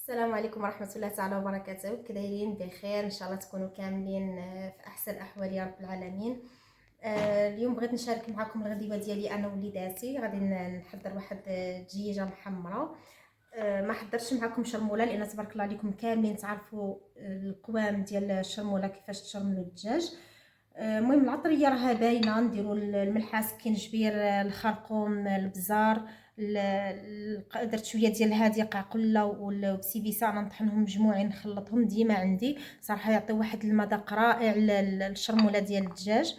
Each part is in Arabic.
السلام عليكم ورحمة الله تعالى وبركاته. كدايرين بخير؟ ان شاء الله تكونوا كاملين في احسن الاحوال يا رب العالمين. اليوم بغيت نشارك معكم الغديوه ديالي انا ووليداتي. غادي نحضر واحد دجيجه محمره. ما حضرتش معكم شرموله لان تبارك الله عليكم كاملين تعرفوا القوام ديال الشرموله كيفاش تشرملوا الدجاج. المهم العطريه راها باينه. نديروا الملحه، سكينجبير، الخرقوم، البزار، درت شويه ديال هادي قعقله والبسيبيسه. انا نطحنهم مجموعين نخلطهم ديما عندي صراحه، يعطيو واحد المذاق رائع للشرموله ديال الدجاج.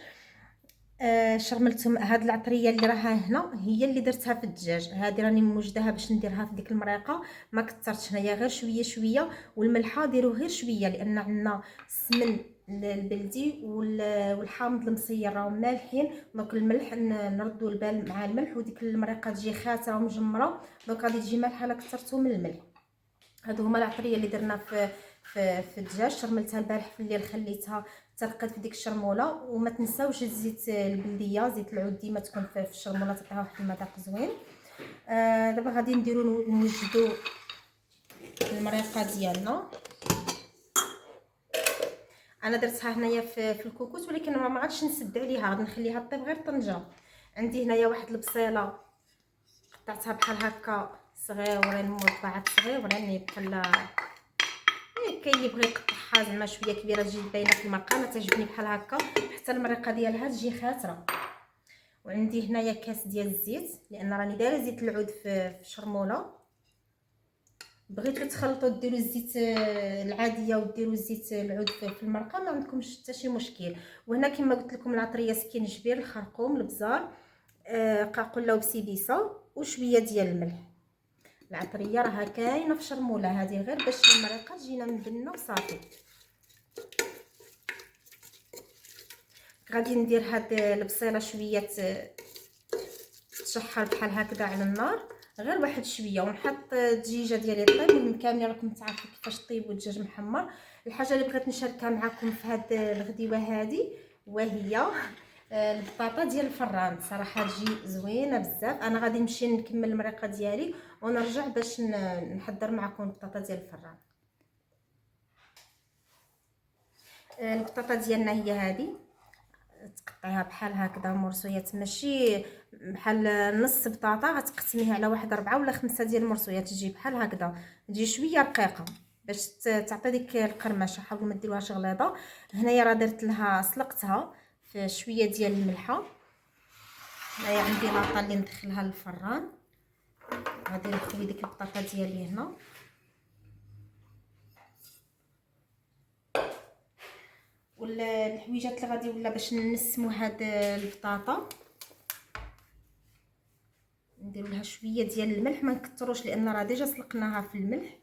شرملتهم. هاد العطريه اللي راها هنا هي اللي درتها في الدجاج، هذه راني موجداها باش نديرها في ديك المريقه. ما كثرتش هنايا، غير شويه شويه. والملحه ديروا غير شويه لان عندنا السمن البلدي والحامض المصير راهم مالحين. دونك الملح نردوا البال مع الملح، وديك المريقه تجي خاسره ومجمره. دونك غادي تجي مالحه لا كثرتوا من الملح. هادو هما العطريه اللي درنا في الدجاج. شرملتها البارح في الليل، خليتها ترقد في ديك الشرموله. وما تنساوش الزيت البلديه، زيت العود ديما تكون في الشرموله، تعطيها واحد المذاق زوين. دابا غادي نديرو نوجدو المريقه ديالنا. انا درتها هنايا في الكوكوت، ولكن ما غاديش نسد عليها، غادي نخليها طيب غير طنجه. عندي هنايا واحد البصيله قطعتها بحال هكا صغيورين، مربعات صغيورين بحال كاين اللي بغى يقطعها زعما شويه كبيره تجي باينه في المقام. تعجبني بحال هكا حتى المريقه ديالها تجي خاسره. وعندي هنايا كاس ديال الزيت لان راني دايره زيت العود في الشرموله. بغيتو تخلطوا ديروا الزيت العاديه وديروا زيت العود في المرقه، ما عندكمش حتى شي مشكل. وهنا كما قلت لكم العطريه سكينجبير، الخرقوم، البزار، قاقله وبسيبيسه وشويه ديال الملح. العطريه راها كاينه في شرموله، هذه غير باش المريقه تجينا مبنه وصافي. غادي ندير هاد البصيله شويه تشحر بحال هكذا على النار، غير واحد شويه، ونحط الدجيجه ديالي طيب. المهم كاملين راكم تعرفوا كيفاش طيبوا الدجاج محمر. الحاجه اللي بغيت نشاركها معكم في هاد الغديوه هذه وهي البطاطا ديال الفران. صراحه تجي زوينه بزاف. انا غادي نمشي نكمل المريقه ديالي ونرجع باش نحضر معكم البطاطا ديال الفران. البطاطا ديالنا هي هذه، تقطعيها بحال هكذا مرصويات، ماشي بحال نص بطاطا، غتقسميها على واحد 4 ولا 5 ديال المرصويات، تجي بحال هكذا، تجي شويه رقيقه باش تعطي ديك القرمشه. حاولوا ما ديروهاش غليظه. هنايا راه درت لها سلقتها في شويه ديال الملحه. هنايا عندي لاطه اللي ندخلها للفران. غادي نخوي ديك البطاطا ديالي هنا. والحويجات اللي غادي ولا باش نسمو هاد البطاطا، نديروا لها شويه ديال الملح، ما نكثروش لان راه ديجا سلقناها في الملح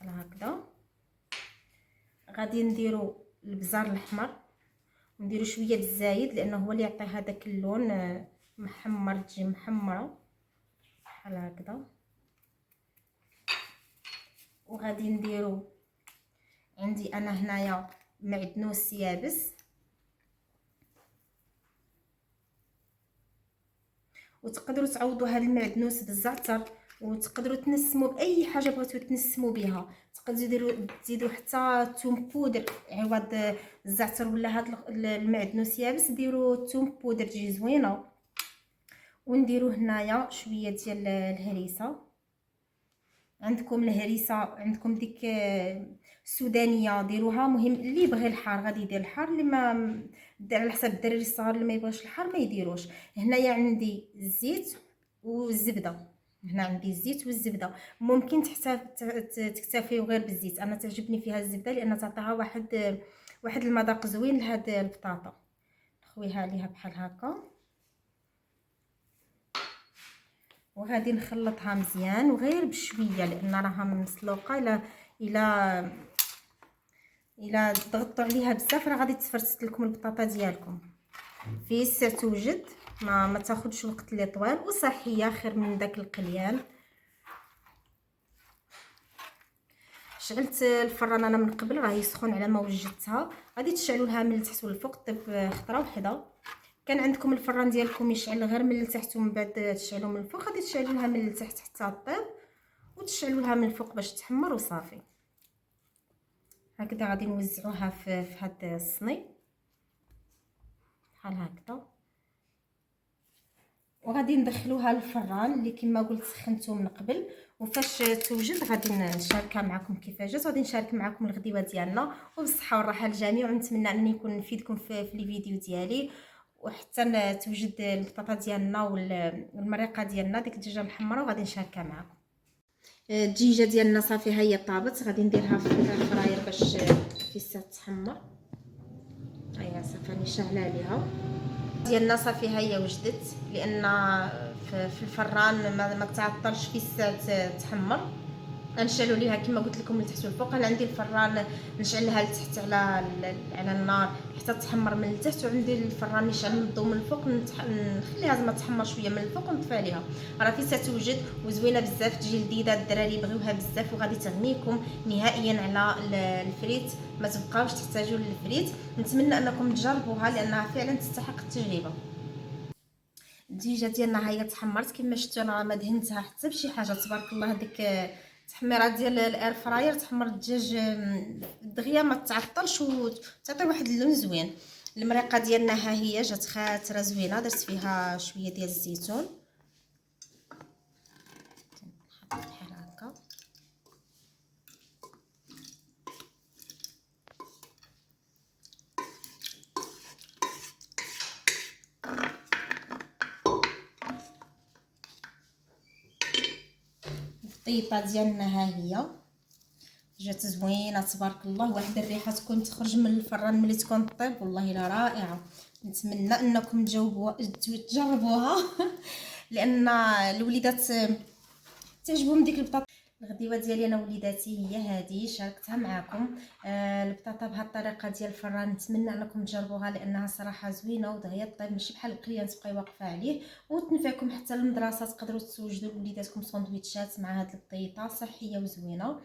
بحال هكذا. غادي نديروا البزار الاحمر ونديروا شويه الزايد لانه هو اللي يعطي هذاك اللون محمر، تجي محمره بحال هكذا. وغادي نديروا عندي انا هنايا معدنوس يابس، وتقدروا تعوضوا هذا المعدنوس بالزعتر، وتقدروا تنسموا باي حاجه بغيتو تنسموا بها. تقدروا تزيدوا حتى توم بودر عوض الزعتر، ولا هذا المعدنوس يابس ديروا توم بودر تجي زوينه. ونديروا هنايا شويه ديال الهريسه. عندكم الهريسه، عندكم ديك السودانيه ديروها. مهم اللي يبغي الحار غادي يدير الحار، اللي ما دير على حسب الدراري الصغار اللي ما يبغيش الحار ما يديروش. هنايا عندي الزيت والزبده. هنا عندي الزيت والزبده. ممكن تكتفيو غير بالزيت، انا تعجبني فيها الزبده لان تعطيها واحد المذاق زوين لهاد البطاطا. نخويها عليها بحال هكا، وغادي نخلطها مزيان وغير بشويه لان راها مسلوقه. الا ضغطوا عليها بزاف راه غادي تفرست لكم البطاطا ديالكم. في السر توجد، ما تاخذش وقت اللي طوال، وصحيه خير من داك القليان. شعلت الفران انا من قبل، راه يسخن على ما وجدتها. غادي تشعلوا لها من التحت والفوق طيب خطره وحده. كان عندكم الفران ديالكم يشعل غير من التحت ومن بعد تشعلوا من الفوق، غادي تشعلوا لها من التحت حتى طيب وتشعلوا لها من الفوق باش تحمر وصافي. هكذا غادي نوزعوها في هذا الصني بحال هكذا، وغادي ندخلوها للفران اللي كما قلت سخنته من قبل. وفاش توجد غادي نشاركها معكم كيفاش جات، وغادي نشارك معكم الغديوه ديالنا. وبالصحه والراحه للجميع، ونتمنى انني نكون نفيدكم في الفيديو ديالي، وحتى توجد البطاطا ديالنا والمريقه ديالنا ديك الدجاجه المحمره، وغادي نشاركها معكم. الدجاجه ديالنا صافي ها هي طابت، غادي نديرها في الفراير باش فيسا تحمر. هيا صافي راني شاعله عليها ديالنا صافي ها هي وجدت، لان في الفران ما تعطلش في الساعه تحمر. غنشعلوا ليها كما قلت لكم من التحت والفوق. انا عندي الفران نشعلها لتحت على النار حتى تحمر من التحت، وعندي الفران نشعل الضوء من الفوق نخليها زعما تحمر شويه من الفوق ونطفي عليها. راه في توجد وزوينه بزاف، تجي لذيذه، الدراري بغيوها بزاف وغادي تغنيكم نهائيا على الفريت. ما تبقاوش تحتاجوا للفريت. نتمنى انكم تجربوها لانها فعلا تستحق التجربه. الدجاجه ديالنا هي تحمرت كما شفتوا، انا ما دهنتها حتى بشي حاجه تبارك الله. هذيك التحميره ديال الاير فراير تحمر الدجاج دغيا ما تعطلش وتعطي واحد اللون زوين. المريقه ديالنا ها هي جات خاتره زوينه، درت فيها شويه ديال الزيتون بحال هكا. الطيبه ديالنا ها هي جات زوينه تبارك الله، واحد الريحه تكون تخرج من الفران ملي تكون طيب، والله الا رائعه. نتمنى انكم تجربوها لان الوليدات تعجبهم ديك البطاطا. الغديوه ديالي انا وليداتي هي هذه، شاركتها معكم. البطاطا بهذه الطريقه ديال الفران، نتمنى انكم تجربوها لانها صراحه زوينه ودغيا طيب، ماشي بحال القليه تبقاي واقفه عليه. وتنفعكم حتى للمدرسه، تقدروا توجدوا لوليداتكم سندويتشات مع هذه البطيطه صحيه وزوينه.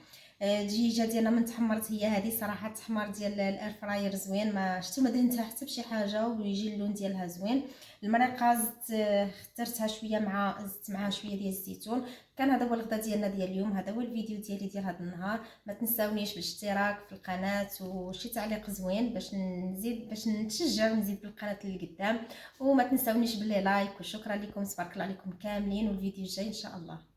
الدجاجه ديالنا من تحمرت هي هذه، صراحه التحمار ديال الاير فراير زوين، ما شفتو ما دهنتها حتى بشي حاجه ويجي اللون ديالها زوين. المريقه اخترتها شويه زدت معها شويه ديال الزيتون. كان هذا هو الغدا ديالنا ديال اليوم، هذا هو الفيديو ديالي ديال هذا النهار. ما تنساونيش بالاشتراك في القناه وشي تعليق زوين باش نزيد، باش نتشجع ونزيد بالقناه اللي قدام. وما تنساونيش باللي لايك. وشكرا لكم، تبارك الله عليكم كاملين، والفيديو الجاي ان شاء الله.